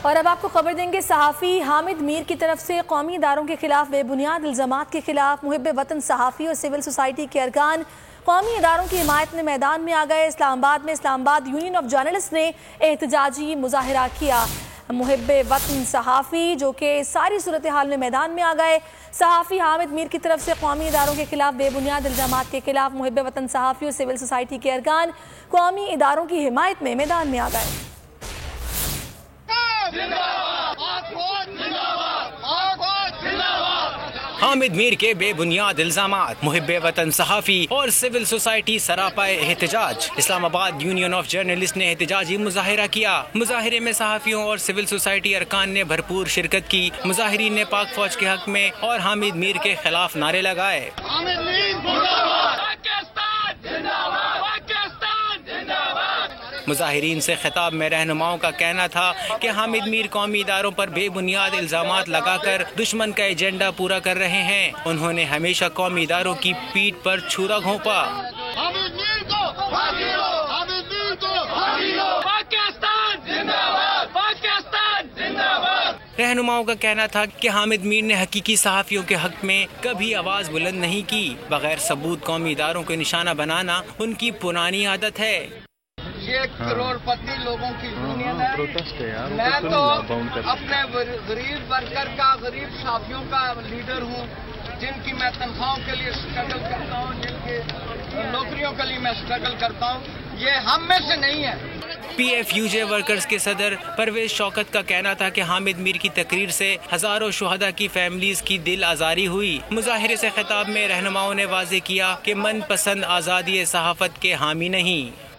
اور اب آپ کو خبر دیں گے، صحافی حامد میر کی طرف سے قومی اداروں کے خلاف بے بنیاد الزامات کے خلاف محب وطن صحافی اور سول سوسائٹی کے ارکان قومی اداروں کی حمایت میں میدان میں آ گئے۔ اسلام آباد یونین آف جرنلسٹ نے احتجاجی مظاہرہ کیا۔ محب وطن صحافی جو کہ ساری صورتحال میں میدان میں آ گئے۔ صحافی حامد میر کی طرف سے قومی اداروں کے خلاف بے بنیاد الزامات کے خلاف محب وطن صحافی اور سول سوسائٹی کے ارکان قومی اداروں کی حمایت میں میدان میں آ گئے۔ حامد میر کے بے بنیاد الزامات، محب وطن صحافی اور سول سوسائٹی سراپائے احتجاج۔ اسلام آباد یونین آف جرنلسٹ نے احتجاجی مظاہرہ کیا۔ مظاہرے میں صحافیوں اور سول سوسائٹی ارکان نے بھرپور شرکت کی۔ مظاہرین نے پاک فوج کے حق میں اور حامد میر کے خلاف نعرے لگائے۔ مظاہرین سے خطاب میں رہنماؤں کا کہنا تھا کہ حامد میر قومی اداروں پر بے بنیاد الزامات لگا کر دشمن کا ایجنڈا پورا کر رہے ہیں۔ انہوں نے ہمیشہ قومی اداروں کی پیٹھ پر چھرا گھونپا۔ رہنماؤں کا کہنا تھا کہ حامد میر نے حقیقی صحافیوں کے حق میں کبھی آواز بلند نہیں کی۔ بغیر ثبوت قومی اداروں کو نشانہ بنانا ان کی پرانی عادت ہے۔ یہ کروڑ پتی لوگوں کی یونین ہے۔ میں تو اپنے غریب ورکر کا، غریب صحافیوں کا لیڈر ہوں، جن کی میں تنخواہوں کے لیے اسٹرگل کرتا ہوں، جن کی نوکریوں کے لیے میں اسٹرگل کرتا ہوں۔ یہ ہم میں سے نہیں ہے۔ P if you J workers کے صدر پرویز شوکت کا کہنا تھا کہ حامد میر کی تقریر سے ہزاروں شہداء کی فیملیز کی دل آزاری ہوئی۔ مظاہرے سے خطاب میں رہنماؤں نے واضح کیا کہ من پسند آزادی صحافت کے حامی نہیں۔